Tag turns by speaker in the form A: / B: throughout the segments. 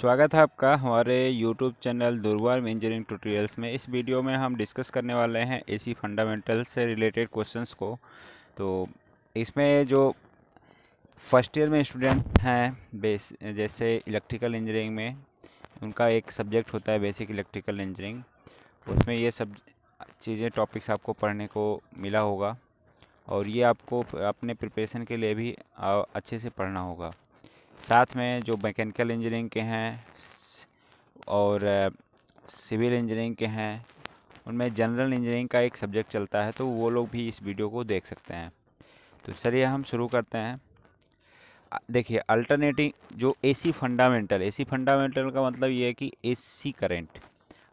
A: स्वागत है आपका हमारे YouTube चैनल दुर्वार्म इंजीनियरिंग ट्यूटोरियल्स में। इस वीडियो में हम डिस्कस करने वाले हैं एसी फंडामेंटल से रिलेटेड क्वेश्चंस को। तो इसमें जो फर्स्ट ईयर में स्टूडेंट हैं बेस जैसे इलेक्ट्रिकल इंजीनियरिंग में उनका एक सब्जेक्ट होता है बेसिक इलेक्ट्रिकल इंजीनियरिंग। उसमें ये सब चीज़ें टॉपिक्स आपको पढ़ने को मिला होगा और ये आपको अपने प्रिपरेशन के लिए भी अच्छे से पढ़ना होगा। साथ में जो मैकेनिकल इंजीनियरिंग के हैं और सिविल इंजीनियरिंग के हैं उनमें जनरल इंजीनियरिंग का एक सब्जेक्ट चलता है, तो वो लोग भी इस वीडियो को देख सकते हैं। तो चलिए हम शुरू करते हैं। देखिए, अल्टरनेटिंग जो एसी फंडामेंटल का मतलब ये है कि एसी करंट,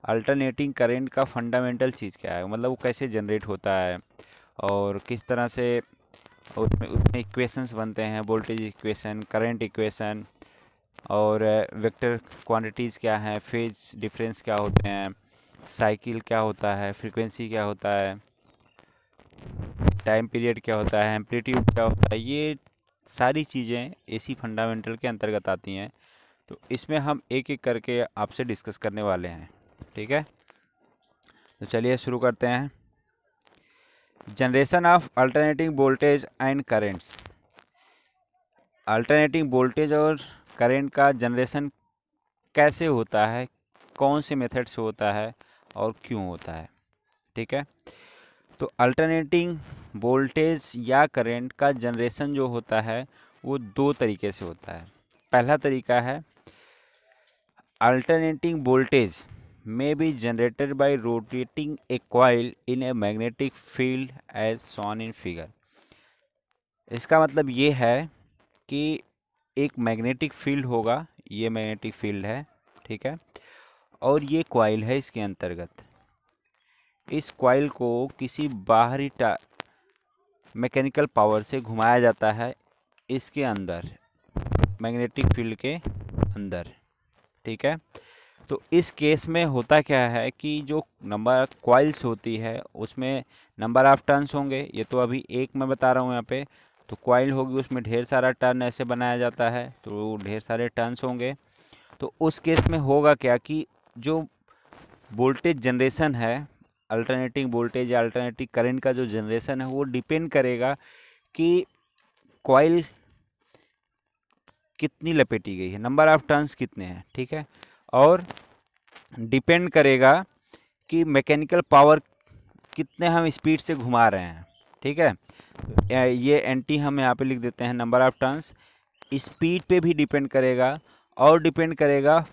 A: अल्टरनेटिंग करंट का फंडामेंटल चीज़ क्या है, मतलब वो कैसे जनरेट होता है और किस तरह से उसमें उसमें इक्वेशंस बनते हैं, वोल्टेज इक्वेशन, करंट इक्वेशन और वेक्टर क्वांटिटीज़ क्या हैं, फेज डिफरेंस क्या होते हैं, साइकिल क्या होता है, फ्रीक्वेंसी क्या होता है, टाइम पीरियड क्या होता है, एम्पलीट्यूड क्या होता है, ये सारी चीज़ें एसी फंडामेंटल के अंतर्गत आती हैं। तो इसमें हम एक एक करके आपसे डिस्कस करने वाले हैं, ठीक है। तो चलिए शुरू करते हैं। Generation of alternating voltage and currents. Alternating voltage और करंट का जनरेशन कैसे होता है, कौन से मेथड से होता है और क्यों होता है, ठीक है। तो अल्टरनेटिंग वोल्टेज या करंट का जनरेशन जो होता है वो दो तरीके से होता है। पहला तरीका है alternating voltage may be generated by rotating a coil in a magnetic field as shown in figure। इसका मतलब ये है कि एक मैग्नेटिक फील्ड होगा, ये मैग्नेटिक फील्ड है, ठीक है, और ये कॉइल है इसके अंतर्गत। इस कॉइल को किसी बाहरी मैकेनिकल पावर से घुमाया जाता है इसके अंदर, मैग्नेटिक फील्ड के अंदर, ठीक है। तो इस केस में होता क्या है कि जो नंबर कॉइल्स होती है उसमें नंबर ऑफ टर्न्स होंगे। ये तो अभी एक मैं बता रहा हूँ यहाँ पे। तो कॉइल होगी, उसमें ढेर सारा टर्न ऐसे बनाया जाता है, तो ढेर सारे टर्न्स होंगे। तो उस केस में होगा क्या कि जो वोल्टेज जनरेशन है, अल्टरनेटिंग वोल्टेज या अल्टरनेटिंग करंट का जो जनरेशन है वो डिपेंड करेगा कि कॉइल कितनी लपेटी गई है, नंबर ऑफ टर्न्स कितने हैं, ठीक है, और डिपेंड करेगा कि मैकेनिकल पावर कितने हम स्पीड से घुमा रहे हैं, ठीक है। ये एनटी हम यहाँ पे लिख देते हैं, नंबर ऑफ टर्न्स। स्पीड पे भी डिपेंड करेगा और डिपेंड करेगा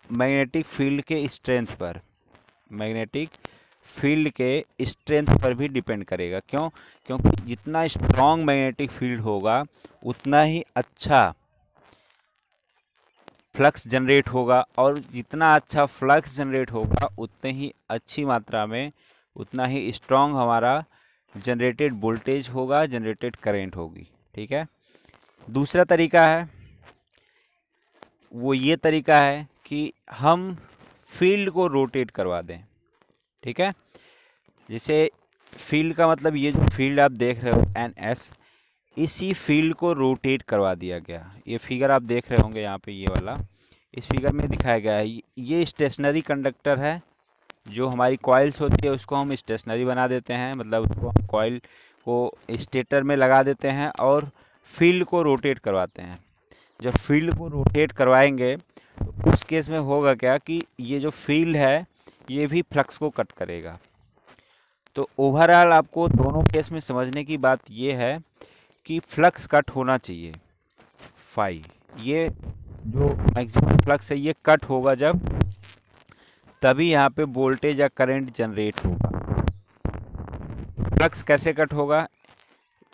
A: मैग्नेटिक फील्ड के स्ट्रेंथ पर, मैग्नेटिक फील्ड के स्ट्रेंथ पर भी डिपेंड करेगा। क्यों? क्योंकि जितना स्ट्रॉन्ग मैग्नेटिक फील्ड होगा उतना ही अच्छा फ्लक्स जनरेट होगा, और जितना अच्छा फ्लक्स जनरेट होगा उतने ही अच्छी मात्रा में, उतना ही स्ट्रॉन्ग हमारा जनरेटेड वोल्टेज होगा, जनरेटेड करंट होगी, ठीक है। दूसरा तरीका है, वो ये तरीका है कि हम फील्ड को रोटेट करवा दें, ठीक है। जैसे फील्ड का मतलब ये जो फील्ड आप देख रहे हो एन एस, इसी फील्ड को रोटेट करवा दिया गया। ये फिगर आप देख रहे होंगे यहाँ पे, ये वाला इस फिगर में दिखाया गया है। ये स्टेशनरी कंडक्टर है। जो हमारी कॉइल्स होती है उसको हम स्टेशनरी बना देते हैं, मतलब उसको हम कॉइल को स्टेटर में लगा देते हैं और फील्ड को रोटेट करवाते हैं। जब फील्ड को रोटेट करवाएंगे तो उस केस में होगा क्या कि ये जो फील्ड है ये भी फ्लक्स को कट करेगा। तो ओवरऑल आपको दोनों केस में समझने की बात ये है कि फ्लक्स कट होना चाहिए, फाई, ये जो मैक्सिमम फ्लक्स है ये कट होगा जब, तभी यहाँ पे वोल्टेज या करंट जनरेट होगा। फ्लक्स कैसे कट होगा?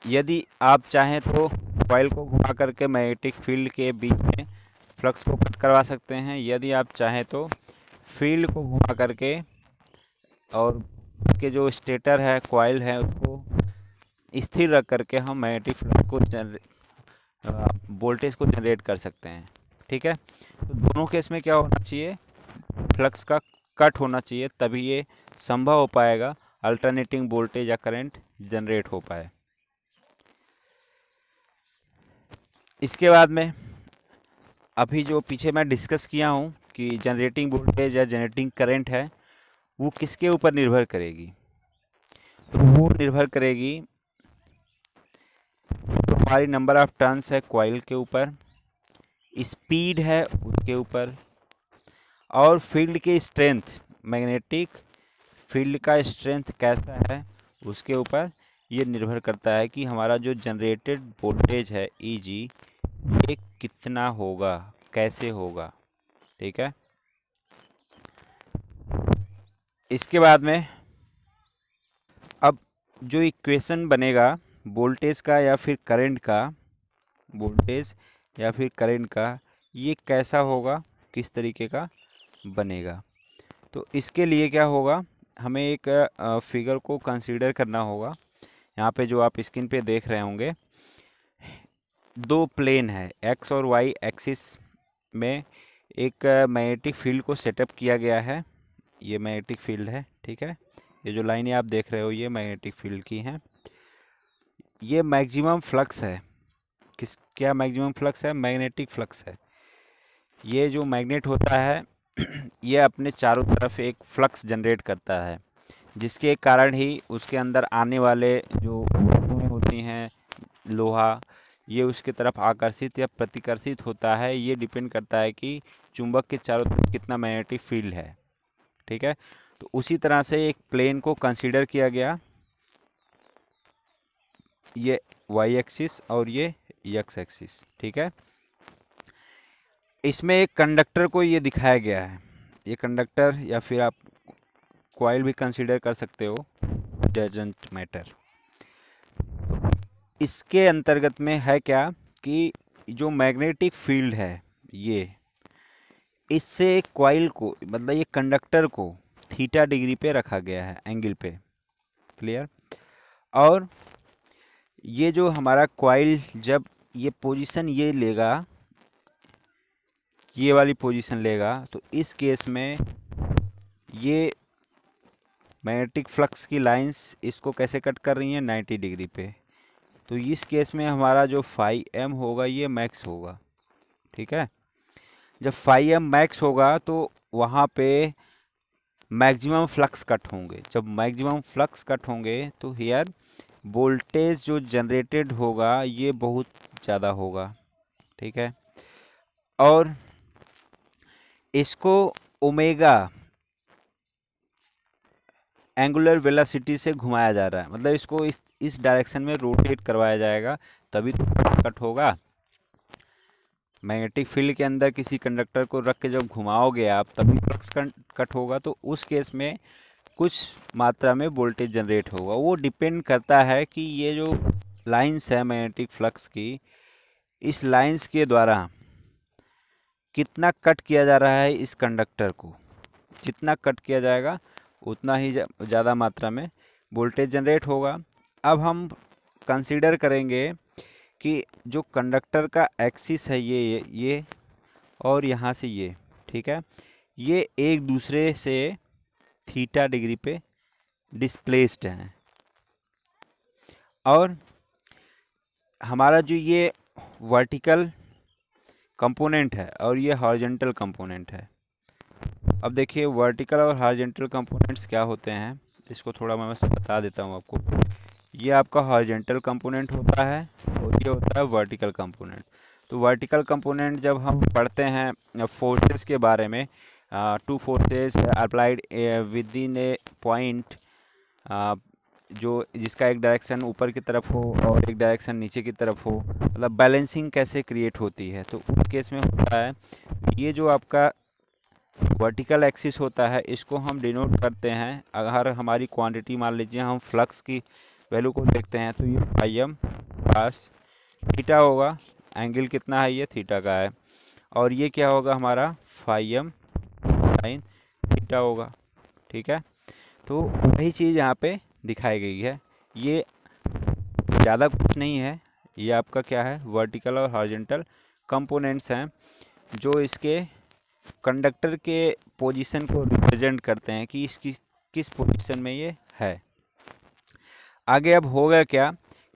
A: यदि आप चाहें तो कॉइल को घुमा करके मैग्नेटिक फील्ड के बीच में फ्लक्स को कट करवा सकते हैं। यदि आप चाहें तो फील्ड को घुमा करके और के जो स्टेटर है, कॉइल है, उसको स्थिर रख करके हम मैग्नेटिक फ्लक्स को वोल्टेज को जनरेट कर सकते हैं, ठीक है। तो दोनों केस में क्या होना चाहिए, फ्लक्स का कट होना चाहिए, तभी ये संभव हो पाएगा अल्टरनेटिंग वोल्टेज या करंट जनरेट हो पाए। इसके बाद में अभी जो पीछे मैं डिस्कस किया हूँ कि जनरेटिंग वोल्टेज या जनरेटिंग करंट है वो किसके ऊपर निर्भर करेगी, तो वो निर्भर करेगी तो हमारी नंबर ऑफ टर्न्स है कॉइल के ऊपर, स्पीड है उसके ऊपर, और फील्ड की स्ट्रेंथ, मैग्नेटिक फील्ड का स्ट्रेंथ कैसा है उसके ऊपर ये निर्भर करता है कि हमारा जो जनरेटेड वोल्टेज है Eg ये कितना होगा, कैसे होगा। ठीक है, इसके बाद में अब जो इक्वेशन बनेगा वोल्टेज का या फिर करंट का, वोल्टेज या फिर करंट का ये कैसा होगा, किस तरीके का बनेगा। तो इसके लिए क्या होगा, हमें एक फिगर को कंसीडर करना होगा। यहाँ पे जो आप स्क्रीन पे देख रहे होंगे दो प्लेन है, एक्स और वाई एक्सिस में एक मैग्नेटिक फील्ड को सेटअप किया गया है। ये मैग्नेटिक फील्ड है, ठीक है, ये जो लाइनें आप देख रहे हो ये मैग्नेटिक फील्ड की हैं। ये मैक्सिमम फ्लक्स है, क्या मैक्सिमम फ्लक्स है, मैग्नेटिक फ्लक्स है। ये जो मैग्नेट होता है ये अपने चारों तरफ एक फ्लक्स जनरेट करता है, जिसके कारण ही उसके अंदर आने वाले जो वस्तुएं होती हैं, लोहा, ये उसके तरफ आकर्षित या प्रतिकर्षित होता है। ये डिपेंड करता है कि चुंबक के चारों तरफ कितना मैग्नेटिक फील्ड है। ठीक है, तो उसी तरह से एक प्लेन को कंसीडर किया गया, ये वाई एक्सिस और ये एक्स एक्सिस। ठीक है, इसमें एक कंडक्टर को ये दिखाया गया है, ये कंडक्टर या फिर आप कॉइल भी कंसीडर कर सकते हो, डजंट मैटर। इसके अंतर्गत में है क्या कि जो मैग्नेटिक फील्ड है ये, इससे कॉइल को मतलब ये कंडक्टर को थीटा डिग्री पे रखा गया है, एंगल पे। क्लियर। और ये जो हमारा कॉइल जब ये पोजीशन ये लेगा, ये वाली पोजीशन लेगा, तो इस केस में ये मैग्नेटिक फ्लक्स की लाइंस इसको कैसे कट कर रही हैं, 90 डिग्री पे। तो इस केस में हमारा जो फाई एम होगा ये मैक्स होगा। ठीक है, जब फाई एम मैक्स होगा तो वहाँ पे मैक्सिमम फ्लक्स कट होंगे। जब मैक्सिमम फ्लक्स कट होंगे तो हियर वोल्टेज जो जनरेटेड होगा ये बहुत ज़्यादा होगा। ठीक है, और इसको ओमेगा एंगुलर वेलोसिटी से घुमाया जा रहा है, मतलब इसको इस डायरेक्शन में रोटेट करवाया जाएगा, तभी तो कट होगा। मैग्नेटिक फील्ड के अंदर किसी कंडक्टर को रख के जब घुमाओगे आप तभी फ्लक्स कट होगा। तो उस केस में कुछ मात्रा में वोल्टेज जनरेट होगा। वो डिपेंड करता है कि ये जो लाइंस है मैग्नेटिक फ्लक्स की, इस लाइंस के द्वारा कितना कट किया जा रहा है इस कंडक्टर को। जितना कट किया जाएगा उतना ही ज़्यादा मात्रा में वोल्टेज जनरेट होगा। अब हम कंसीडर करेंगे कि जो कंडक्टर का एक्सिस है ये और यहाँ से ये, ठीक है, ये एक दूसरे से थीटा डिग्री पे डिस्प्लेस्ड हैं, और हमारा जो ये वर्टिकल कंपोनेंट है और ये हॉरिजॉन्टल कंपोनेंट है। अब देखिए वर्टिकल और हॉरिजॉन्टल कंपोनेंट्स क्या होते हैं, इसको थोड़ा मैं वैसे बता देता हूँ आपको। ये आपका हॉरिजॉन्टल कंपोनेंट होता है और ये होता है वर्टिकल कंपोनेंट। तो वर्टिकल कंपोनेंट जब हम पढ़ते हैं फोर्सेस के बारे में, two forces applied with in A point, जो जिसका एक डायरेक्शन ऊपर की तरफ हो और एक डायरेक्शन नीचे की तरफ हो, मतलब बैलेंसिंग कैसे क्रिएट होती है। तो उस केस में होता है ये जो आपका वर्टिकल एक्सिस होता है इसको हम डिनोट करते हैं। अगर हमारी क्वांटिटी मान लीजिए हम फ्लक्स की वैल्यू को देखते हैं तो ये फाई एम पास थीटा होगा, एंगल कितना है ये थीटा का है, और ये क्या होगा हमारा फाई एम साइन थीटा होगा। ठीक है, तो वही चीज़ यहाँ पे दिखाई गई है। ये ज़्यादा कुछ नहीं है, ये आपका क्या है वर्टिकल और हॉरिजॉन्टल कंपोनेंट्स हैं जो इसके कंडक्टर के पोजीशन को रिप्रेजेंट करते हैं कि इसकी किस पोजीशन में ये है। आगे अब होगा क्या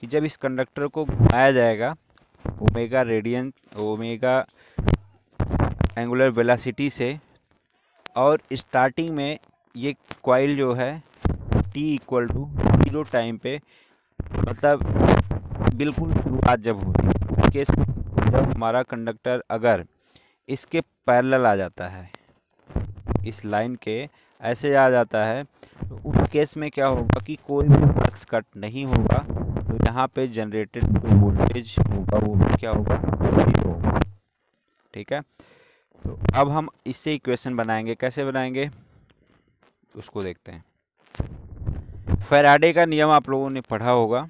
A: कि जब इस कंडक्टर को घुमाया जाएगा omega radian, omega angular velocity से, और स्टार्टिंग में ये कॉइल जो है t इक्वल टू 0 टाइम पे, मतलब बिल्कुल शुरुआत जब होती है इस केस में, जब हमारा कंडक्टर अगर इसके पैरेलल आ जाता है, इस लाइन के ऐसे आ जाता है, तो उस केस में क्या होगा कि कोई भी फ्लक्स कट नहीं होगा, तो यहाँ पे जनरेटेड जो वोल्टेज होगा वो भी क्या होगा, 0 होगा। ठीक है, तो अब हम इससे इक्वेशन बनाएंगे। कैसे बनाएंगे उसको देखते हैं। फैराडे का नियम आप लोगों ने पढ़ा होगा,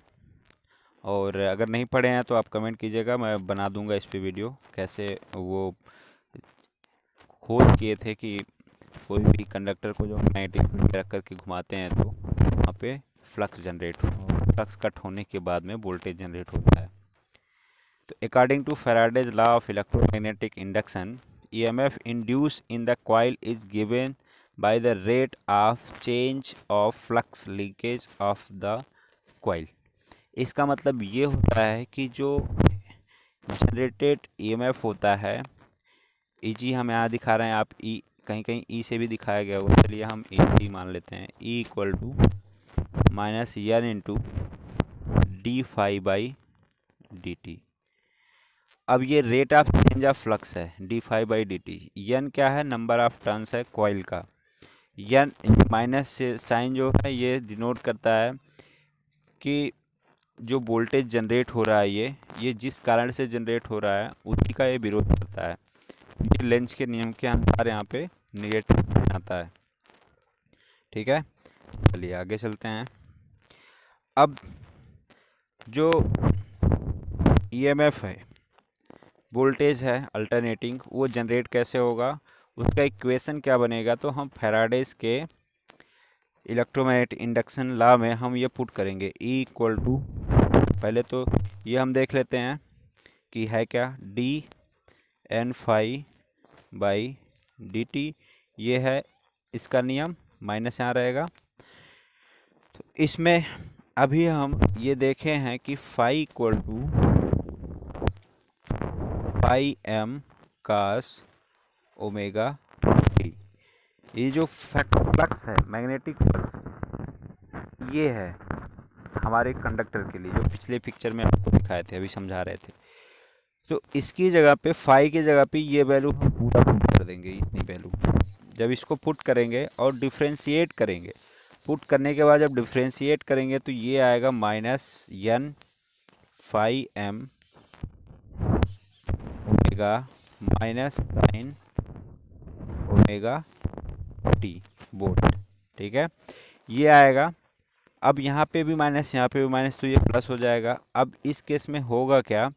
A: और अगर नहीं पढ़े हैं तो आप कमेंट कीजिएगा, मैं बना दूंगा इस पे वीडियो, कैसे वो खोज किए थे कि कोई भी कंडक्टर को जो मैग्नेटिक फील्ड रख करके घुमाते हैं तो वहाँ पे फ्लक्स जनरेट हो, फ्लक्स कट होने के बाद में वोल्टेज जनरेट होता है। तो according to Faraday's law of electromagnetic induction, EMF induced in the coil is given by the rate of change of flux linkage of the coil। इसका मतलब ये होता है कि जो जनरेटेड EMF होता है, EG हम यहाँ दिखा रहे हैं, आप E कहीं कहीं E से भी दिखाया गया होगा, चलिए हम EG मान लेते हैं, E equal to minus N into D phi by D T. अब ये rate of change of flux है D phi by D T, N क्या है, नंबर ऑफ टर्न्स है कॉइल का, एन माइनस से साइन जो है ये डिनोट करता है कि जो वोल्टेज जनरेट हो रहा है ये जिस कारण से जनरेट हो रहा है उसी का ये विरोध करता है। ये लेंज के नियम के अनुसार यहाँ पे नेगेटिव आता है। ठीक है, चलिए आगे चलते हैं। अब जो EMF है, वोल्टेज है अल्टरनेटिंग, वो जनरेट कैसे होगा, उसका इक्वेशन क्या बनेगा, तो हम फैराडेज के इलेक्ट्रोमैग्नेटिक इंडक्शन लॉ में हम ये पुट करेंगे, E इक्वल टू, पहले तो ये हम देख लेते हैं कि है क्या, D N phi by D T, ये है इसका नियम, माइनस यहाँ रहेगा। तो इसमें अभी हम ये देखे हैं कि phi equal to phi M cos omega T, ये जो फ्लक्स है मैग्नेटिक फ्लक्स ये है हमारे कंडक्टर के लिए, जो पिछले पिक्चर में आपको दिखाए थे, अभी समझा रहे थे। तो इसकी जगह पे फाई की जगह पे ये वैल्यू हम पूरा पुट कर देंगे, इतनी वैल्यू। जब इसको पुट करेंगे और डिफ्रेंशिएट करेंगे, पुट करने के बाद जब डिफ्रेंशिएट करेंगे तो ये आएगा minus N phi M omega minus sine omega T volt. ठीक है, ये आएगा। अब यहाँ पे भी माइनस, यहाँ पे भी माइनस, तो ये प्लस हो जाएगा। अब इस केस में होगा क्या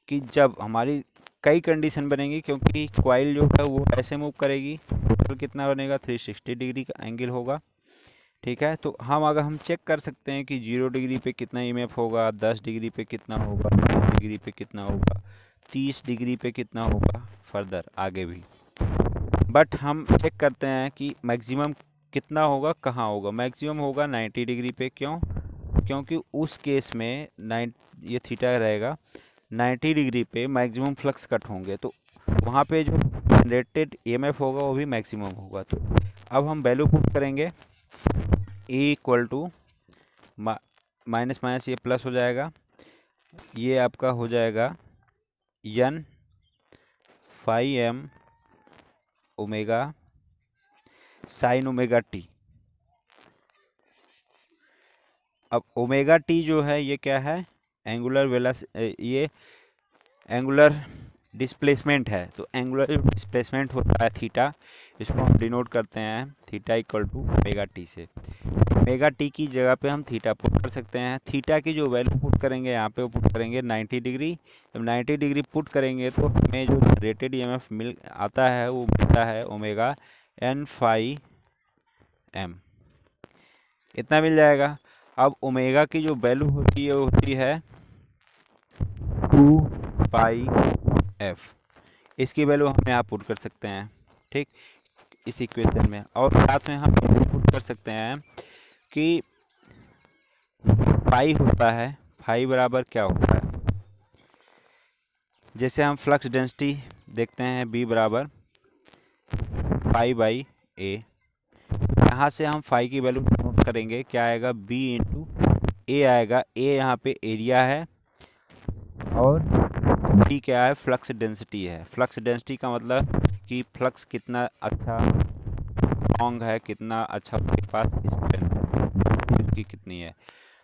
A: कि जब हमारी कई कंडीशन बनेंगी, क्योंकि कॉइल जो है वो ऐसे मूव करेगी, टोटल कितना बनेगा, 360 डिग्री का एंगल होगा। ठीक है, तो अगर हम चेक कर सकते हैं कि 0 डिग्री पे कितना EMF होगा, 10 डिग्री पे कितना होगा, 20 डिग्री पे कितना होगा, 30 डिग्री पे कितना होगा, फर्दर आगे भी। बट हम चेक करते हैं कि मैक्सिमम कितना होगा, कहाँ होगा, मैक्सिमम होगा 90 डिग्री पे। क्यों? क्योंकि उस केस में ये थीटा रहेगा, 90 डिग्री पे मैक्सिमम फ्लक्स कट होंगे, तो वहाँ पे जो जनरेटेड EMF होगा वो भी मैक्सिमम होगा। तो अब हम वैल्यू पुट करेंगे, E equal to minus minus ये प्लस हो जाएगा, ये आपका हो जाएगा N phi M omega sine omega T. अब ओमेगा टी जो है ये क्या है, ये एंगुलर डिस्प्लेसमेंट है। तो एंगुलर डिस्प्लेसमेंट होता है थीटा, इसको हम डिनोट करते हैं theta equal to omega T से। ओमेगा टी की जगह पे हम थीटा पुट कर सकते हैं। थीटा की जो वैल्यू पुट करेंगे यहाँ पे वो पुट करेंगे 90 डिग्री। जब 90 डिग्री पुट करेंगे तो हमें जो रेटेड EMF मिल आता है वो मिलता है ओमेगा एन फाई एम, इतना मिल जाएगा। अब ओमेगा की जो वैल्यू होती है 2 पाई एफ, इसकी वैल्यू हम यहाँ पुट कर सकते हैं। ठीक, इस इक्वेशन में, और साथ में हम पुट कर सकते हैं कि पाई होता है, पाई बराबर क्या होता है, जैसे हम फ्लक्स डेंसिटी देखते हैं B बराबर फाइव बाई ए। यहाँ से हम फाइव की वैल्यू नोट करेंगे, क्या आएगा, बी इंटू ए आएगा। ए यहाँ पे एरिया है और बी क्या है, फ्लक्स डेंसिटी है। फ्लक्स डेंसिटी का मतलब कि फ्लक्स कितना अच्छा स्ट्रॉन्ग है, कितना अच्छा उसके पास स्ट्रेंथ है, उसकी कितनी है।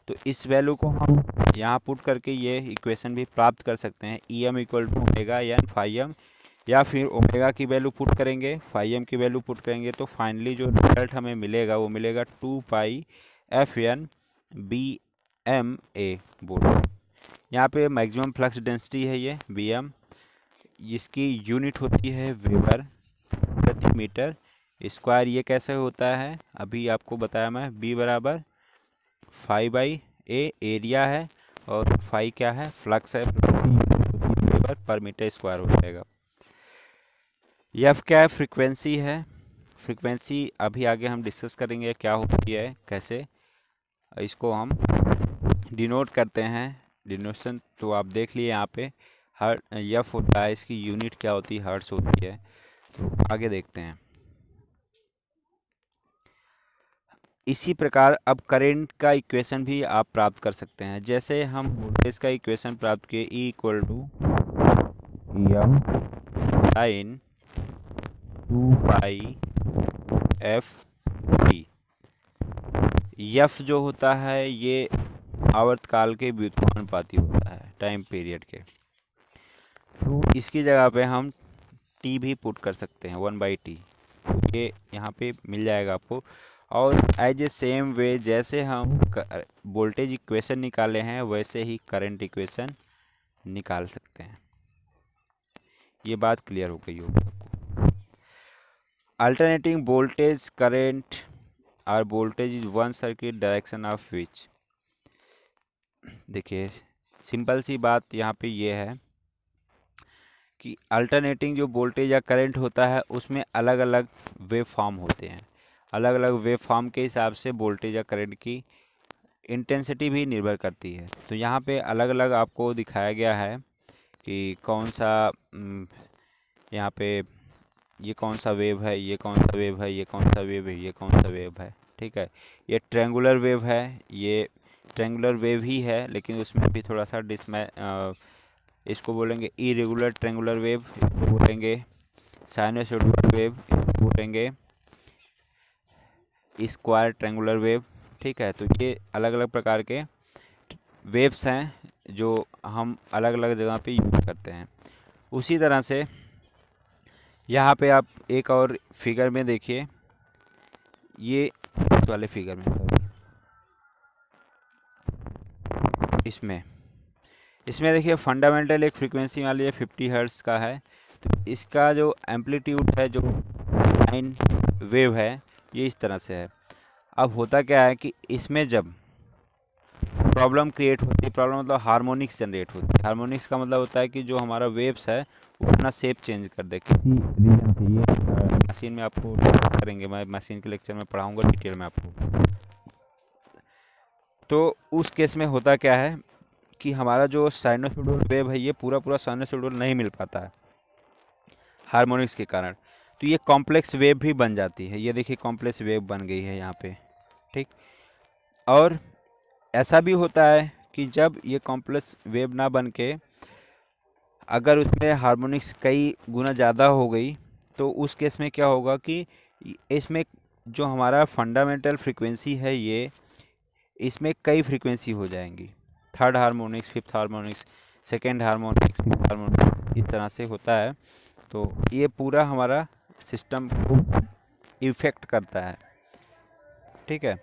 A: तो इस वैल्यू को हम यहाँ पुट करके ये इक्वेशन भी प्राप्त कर सकते हैं। E M equal to omega N phi M, या फिर ओमेगा की वैल्यू पुट करेंगे, फाई एम की वैल्यू पुट करेंगे, तो फाइनली जो रिजल्ट हमें मिलेगा वो मिलेगा 2 pi F N B M A volt. यहाँ पे मैक्सिमम फ्लक्स डेंसिटी है ये बी एम, इसकी यूनिट होती है वेबर प्रति मीटर स्क्वायर। ये कैसे होता है अभी आपको बताया मैं, बी बराबर फाइव बाई ए एरिया है और फाइव क्या है, फ्लक्स है, वेबर पर मीटर स्क्वायर हो जाएगा। एफ क्या है, फ्रीक्वेंसी है। फ्रीक्वेंसी अभी आगे हम डिस्कस करेंगे क्या होती है, कैसे इसको हम डिनोट करते हैं। डिनोशन तो आप देख लिए यहाँ पे, हर एफ होता है, इसकी यूनिट क्या होती है, हर्ट्ज होती है। तो आगे देखते हैं। इसी प्रकार अब करंट का इक्वेशन भी आप प्राप्त कर सकते हैं। जैसे हम वोल्टेज का इक्वेशन प्राप्त किए, E equal to M sine 2 pi F T. F जो होता है ये आवर्तकाल के व्युत्क्रमानुपाती होता है, टाइम पीरियड के। तो इसकी जगह पे हम टी भी पुट कर सकते हैं, 1/t। ये यहाँ पे मिल जाएगा आपको। और एज ए सेम वे जैसे हम वोल्टेज इक्वेशन निकाले हैं वैसे ही करंट इक्वेशन निकाल सकते हैं। ये बात क्लियर हो गई होगी आपको। अल्टरनेटिंग वोल्टेज करंट और voltage is one circuit direction of which. देखिए सिंपल सी बात यहाँ पे ये है कि अल्टरनेटिंग जो वोल्टेज या करंट होता है उसमें अलग अलग वेव फॉर्म होते हैं। अलग अलग वेव फॉर्म के हिसाब से वोल्टेज या करंट की इंटेंसिटी भी निर्भर करती है। तो यहाँ पे अलग अलग आपको दिखाया गया है कि कौन सा यहाँ पे ये कौन सा वेव है, ये कौन सा वेव है, ये कौन सा वेव है, ये कौन सा वेव है। ठीक है, ये ट्रेंगुलर वेव है, ये ट्रेंगुलर वेव ही है, लेकिन उसमें भी थोड़ा सा इसको बोलेंगे इरेगुलर ट्रेंगुलर वेव, इसको बोलेंगे साइनोसॉइडल वेव, इसको बोलेंगे स्क्वायर ट्रेंगुलर वेव। ठीक है, तो ये अलग अलग प्रकार के वेव्स हैं जो हम अलग अलग जगह पे यूज करते हैं। उसी तरह से यहाँ पे आप एक और फिगर में देखिए, ये इस वाले फिगर में, इसमें देखिए फंडामेंटल एक फ्रीक्वेंसी वाली है 50 हर्ट्ज का है। तो इसका जो एम्पलीट्यूड है, जो साइन वेव है, ये इस तरह से है। अब होता क्या है कि इसमें जब प्रॉब्लम क्रिएट होती है, प्रॉब्लम मतलब हार्मोनिक्स जनरेट होती है। हार्मोनिक्स का मतलब होता है कि जो हमारा वेव्स है वो अपना शेप चेंज कर दे किसी रीजन से। ये मशीन में आपको करेंगे, मैं मशीन के लेक्चर में पढ़ाऊंगा डिटेल में आपको। तो उस केस में होता क्या है कि हमारा जो साइनोसॉइडल वेव है ये पूरा साइनोसॉइडल नहीं मिल पाता है हार्मोनिक्स के कारण। तो ये कॉम्प्लेक्स वेव भी बन जाती है। ये देखिए कॉम्प्लेक्स वेव बन गई है यहाँ पे। ठीक, और ऐसा भी होता है कि जब ये कॉम्प्लेक्स वेव ना बन के अगर उसमें हार्मोनिक्स कई गुना ज़्यादा हो गई, तो उस केस में क्या होगा कि इसमें जो हमारा फंडामेंटल फ्रीक्वेंसी है ये, इसमें कई फ्रीक्वेंसी हो जाएंगी। Third harmonics, fifth harmonics, second harmonics, fifth harmonics, इस तरह से होता है। तो ये पूरा हमारा सिस्टम को इफेक्ट करता है। ठीक है,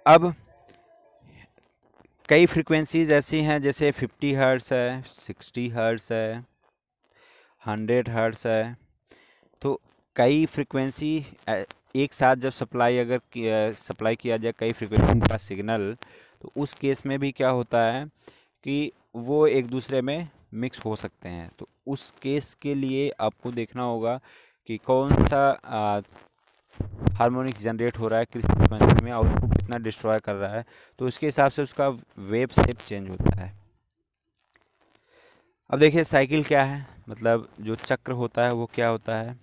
A: अब कई फ्रीक्वेंसीज ऐसी हैं जैसे 50 हर्ट्स है, 60 हर्ट्स है, 100 हर्ट्स है। तो कई फ्रीक्वेंसी एक साथ जब सप्लाई किया जाए कई फ्रीक्वेंसी का सिग्नल, तो उस केस में भी क्या होता है कि वो एक दूसरे में मिक्स हो सकते हैं। तो उस केस के लिए आपको देखना होगा कि कौन सा हार्मोनिक्स जनरेट हो रहा है किस फ्रीक्वेंसी में और उसको कितना डिस्ट्रॉय कर रहा है। तो उसके हिसाब से उसका वेव शेप चेंज होता है। अब देखिए साइकिल क्या है, मतलब जो चक्र होता है वो क्या होता है।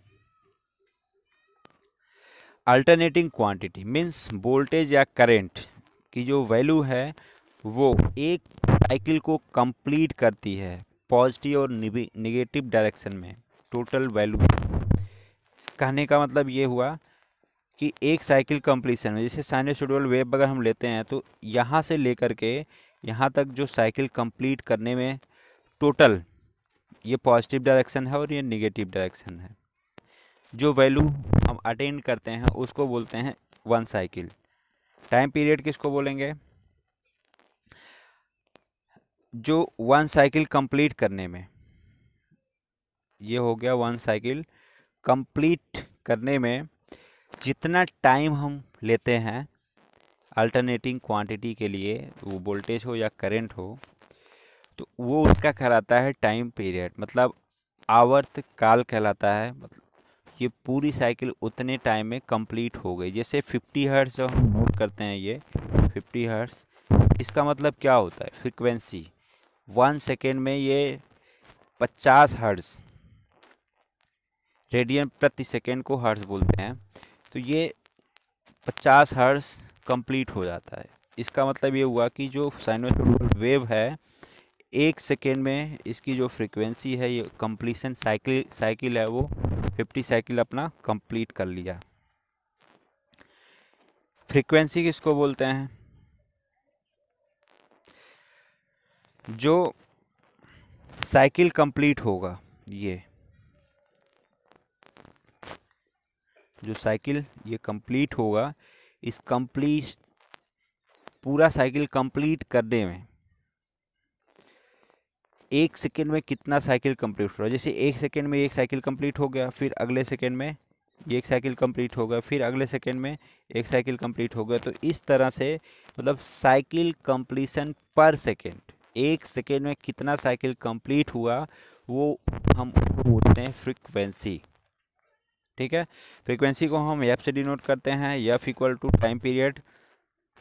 A: अल्टरनेटिंग क्वांटिटी मीन्स वोल्टेज या करंट की जो वैल्यू है वो एक साइकिल को कंप्लीट करती है पॉजिटिव और निगेटिव डायरेक्शन में। टोटल वैल्यू कहने का मतलब ये हुआ कि एक साइकिल कंप्लीशन में, जैसे साइनसॉइडल वेव अगर हम लेते हैं तो यहाँ से लेकर के यहाँ तक जो साइकिल कंप्लीट करने में टोटल ये पॉजिटिव डायरेक्शन है और ये निगेटिव डायरेक्शन है। जो वैल्यू हम अटेन करते हैं उसको बोलते हैं वन साइकिल। टाइम पीरियड किसको बोलेंगे? जो वन साइकिल कंप्लीट करने में, ये हो गया वन साइकिल कंप्लीट करने में जितना टाइम हम लेते हैं अल्टरनेटिंग क्वांटिटी के लिए, वो वोल्टेज हो या करंट हो, तो वो उसका कहलाता है टाइम पीरियड, मतलब आवर्त काल कहलाता है। मतलब ये पूरी साइकिल उतने टाइम में कंप्लीट हो गई। जैसे 50 हर्ट्ज जो हम नोट करते हैं, ये 50 हर्ट्ज, इसका मतलब क्या होता है? फ्रीक्वेंसी 1 सेकेंड में ये 50 हर्ट्ज, रेडियन प्रति सेकेंड को हर्ट्ज बोलते हैं, तो ये 50 हर्ट्ज कंप्लीट हो जाता है। इसका मतलब ये हुआ कि जो साइनसॉइडल वेव है एक सेकेंड में इसकी जो फ्रीक्वेंसी है, ये कंप्लीशन साइकिल है वो 50 साइकिल अपना कंप्लीट कर लिया। फ्रीक्वेंसी किसको बोलते हैं? जो साइकिल कंप्लीट होगा, ये जो साइकिल ये कंप्लीट होगा, इस कंप्लीट पूरा साइकिल कंप्लीट करने में एक सेकेंड में कितना साइकिल कंप्लीट हो रहा है। जैसे एक सेकेंड में एक साइकिल कंप्लीट हो गया, फिर अगले सेकेंड में एक साइकिल कंप्लीट हो गया, फिर अगले सेकेंड में एक साइकिल कंप्लीट हो गया। तो इस तरह से मतलब साइकिल कंप्लीशन पर सेकेंड, एक सेकेंड में कितना साइकिल कंप्लीट हुआ वो हम बोलते हैं फ्रीक्वेंसी। ठीक है, फ्रीक्वेंसी को हम एफ से डिनोट करते हैं, F equal to time period.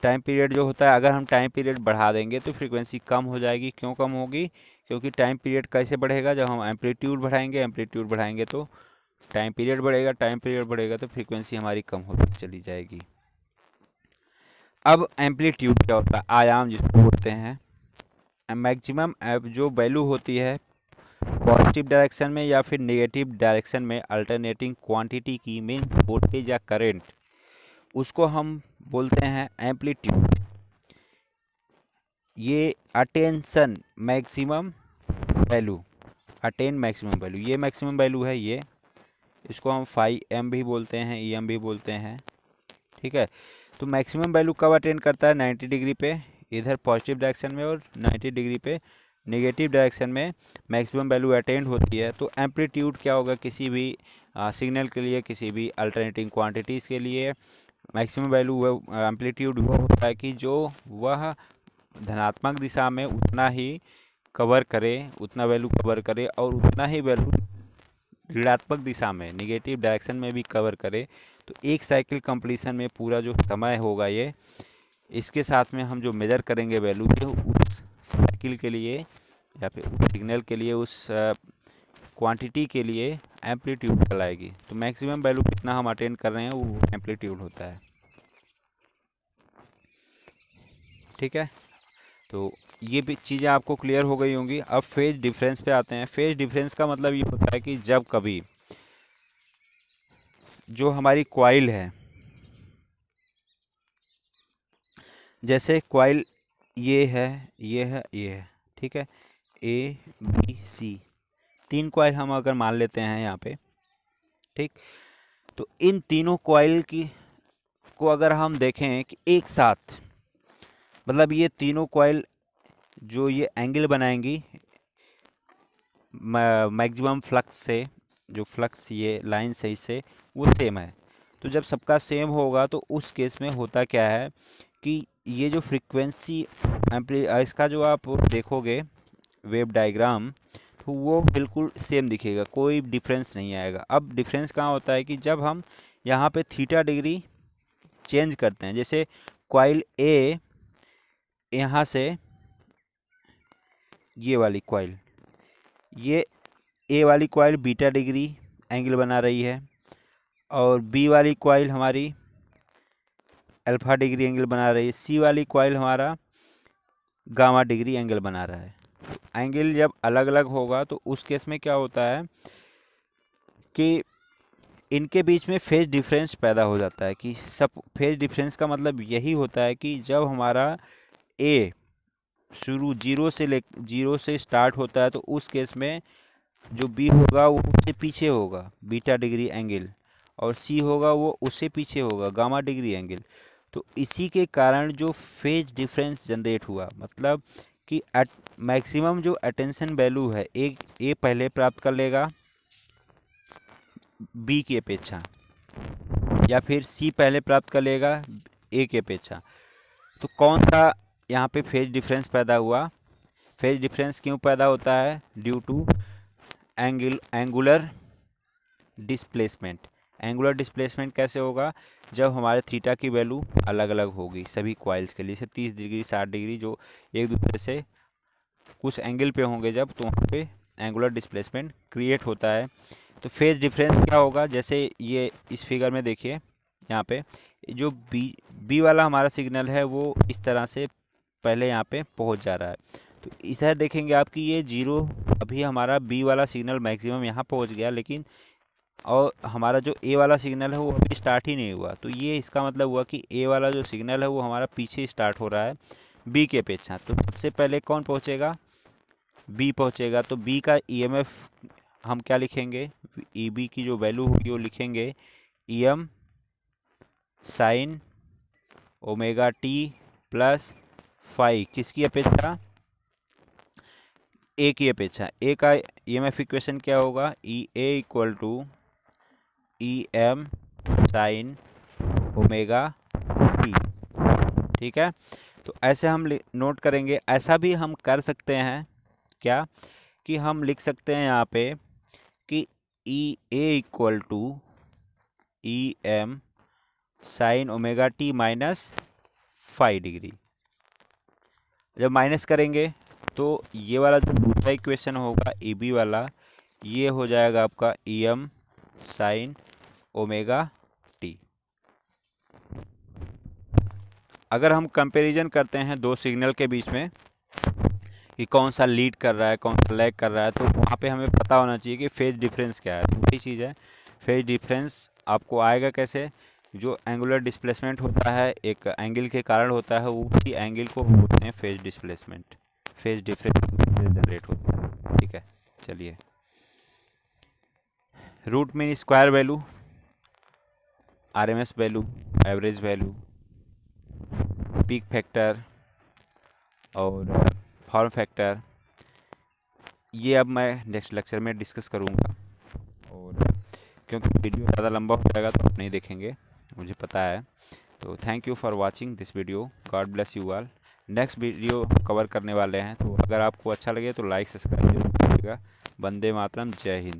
A: Time period जो होता है, अगर हम टाइम पीरियड बढ़ा देंगे तो फ्रीक्वेंसी कम हो जाएगी। क्यों कम होगी? क्योंकि टाइम पीरियड कैसे बढ़ेगा? जब हम एम्पलीट्यूड बढ़ाएंगे, एम्पलीट्यूड बढ़ाएंगे तो टाइम पीरियड बढ़ेगा, टाइम पीरियड बढ़ेगा तो फ्रीक्वेंसी हमारी कम होती चली जाएगी। अब एम्पलीट्यूड क्या होता है? आयाम जिसको बोलते हैं। मैक्सिमम जो वैल्यू होती है पॉजिटिव डायरेक्शन में या फिर नेगेटिव डायरेक्शन में अल्टरनेटिंग क्वांटिटी की, मीन वोल्टेज या करंट, उसको हम बोलते हैं एम्पलीट्यूड। ये attention maximum value, attain maximum value, ये मैक्सिमम वैल्यू है ये, इसको हम फाई एम भी बोलते हैं, ई एम भी बोलते हैं। ठीक है, तो मैक्सिमम वैल्यू कब अटेन करता है? 90 डिग्री पे इधर पॉजिटिव डायरेक्शन में और 90 डिग्री पे नेगेटिव डायरेक्शन में मैक्सिमम वैल्यू अटेंड होती है। तो एम्पलीट्यूड क्या होगा? किसी भी सिग्नल के लिए, किसी भी अल्टरनेटिंग क्वांटिटीज़ के लिए मैक्सिमम वैल्यू एम्पलीट्यूड वो होता है कि जो वह धनात्मक दिशा में उतना ही कवर करे, उतना वैल्यू कवर करे, और उतना ही वैल्यू ऋणात्मक दिशा में, निगेटिव डायरेक्शन में भी कवर करे। तो एक साइकिल कंप्लीशन में पूरा जो समय होगा, ये इसके साथ में हम जो मेजर करेंगे वैल्यू, ये उस साइकिल के लिए या फिर उस सिग्नल के लिए, उस क्वांटिटी के लिए एम्पलीट्यूड कहलाएगी। तो मैक्सिमम वैल्यू कितना हम अटेंड कर रहे हैं वो एम्पलीट्यूड होता है। ठीक है, तो ये भी चीज़ें आपको क्लियर हो गई होंगी। अब फेज डिफरेंस पे आते हैं। फेज डिफरेंस का मतलब ये होता है कि जब कभी जो हमारी कॉइल है, जैसे कॉइल ये है, ये है, ये है, ठीक है, ए बी सी, 3 कॉइल हम अगर मान लेते हैं यहाँ पे, ठीक, तो इन तीनों कॉइल की को अगर हम देखें कि एक साथ, मतलब ये तीनों कॉइल जो ये एंगल बनाएंगी मैक्सिमम फ्लक्स से, जो फ्लक्स ये लाइन से इससे वो सेम है। तो जब सबका सेम होगा तो उस केस में होता क्या है कि ये जो फ्रीक्वेंसी इसका जो आप देखोगे वेव डायग्राम, तो वो बिल्कुल सेम दिखेगा, कोई डिफरेंस नहीं आएगा। अब डिफरेंस कहाँ होता है कि जब हम यहाँ पे थीटा डिग्री चेंज करते हैं, जैसे कॉइल ए यहाँ से, ये वाली कॉइल, ये ए वाली कॉइल बीटा डिग्री एंगल बना रही है, और बी वाली कॉइल हमारी अल्फा डिग्री एंगल बना रही है, सी वाली कॉइल हमारा गामा डिग्री एंगल बना रहा है। तो एंगल जब अलग अलग होगा तो उस केस में क्या होता है कि इनके बीच में फेज डिफरेंस पैदा हो जाता है। कि सब फेज डिफरेंस का मतलब यही होता है कि जब हमारा ए शुरू जीरो से स्टार्ट होता है तो उस केस में जो बी होगा वो उससे पीछे होगा बीटा डिग्री एंगल, और सी होगा वो उससे पीछे होगा गामा डिग्री एंगल। तो इसी के कारण जो फेज डिफरेंस जनरेट हुआ, मतलब कि मैक्सिमम जो अटेंशन वैल्यू है ए पहले प्राप्त कर लेगा बी की अपेक्षा, या फिर सी पहले प्राप्त कर लेगा ए की अपेक्षा। तो कौन सा यहाँ पे फेज डिफरेंस पैदा हुआ? फेज डिफरेंस क्यों पैदा होता है? Due to angular displacement. Angular displacement कैसे होगा? जब हमारे थीटा की वैल्यू अलग अलग होगी सभी कॉइल्स के लिए, जैसे 30 डिग्री 60 डिग्री जो एक दूसरे से कुछ एंगल पे होंगे जब, तो वहाँ पे एंगुलर डिस्प्लेसमेंट क्रिएट होता है। तो फेज डिफरेंस क्या होगा? जैसे ये इस फिगर में देखिए, यहाँ पे जो बी वाला हमारा सिग्नल है वो इस तरह से पहले यहाँ पे पहुँच जा रहा है। तो इस तरह देखेंगे आप कि ये जीरो, अभी हमारा बी वाला सिग्नल मैक्सिमम यहाँ पहुँच गया, लेकिन और हमारा जो ए वाला सिग्नल है वो अभी स्टार्ट ही नहीं हुआ। तो ये इसका मतलब हुआ कि ए वाला जो सिग्नल है वो हमारा पीछे स्टार्ट हो रहा है बी के अपेक्षा। तो सबसे पहले कौन पहुँचेगा? बी पहुँचेगा। तो बी का ईएमएफ हम क्या लिखेंगे? ई बी की जो वैल्यू होगी वो लिखेंगे EM sine omega T plus phi, किसकी अपेक्षा? ए की अपेक्षा। ए का EMF इक्वेशन क्या होगा? A equal to EM sine omega T. ठीक है, तो ऐसे हम नोट करेंगे। ऐसा भी हम कर सकते हैं क्या कि हम लिख सकते हैं यहाँ पे कि A equal to EM sine omega T minus 5 degree. जब माइनस करेंगे तो ये वाला जो दूसरा इक्वेशन होगा EB वाला, ये हो जाएगा आपका EM साइन ओमेगा टी। अगर हम कंपैरिजन करते हैं दो सिग्नल के बीच में कि कौन सा लीड कर रहा है कौन सा लैग कर रहा है, तो वहाँ पे हमें पता होना चाहिए कि फेज डिफरेंस क्या है। तो वही चीज़ है, फेज डिफरेंस आपको आएगा कैसे? जो एंगुलर डिस्प्लेसमेंट होता है एक एंगल के कारण होता है, उसी एंगल को बोलते हैं phase displacement, phase difference generate होता है। ठीक है, चलिए। Root mean square value, RMS value, average value, peak factor और फॉर्म फैक्टर, ये अब मैं नेक्स्ट लेक्चर में डिस्कस करूँगा। और क्योंकि वीडियो ज़्यादा लंबा हो जाएगा तो आप नहीं देखेंगे, मुझे पता है। तो thank you for watching this video, God bless you all. Next video cover करने वाले हैं, तो अगर आपको अच्छा लगे तो लाइक सब्सक्राइब जरूर करिएगा। वंदे मातरम, जय हिंद।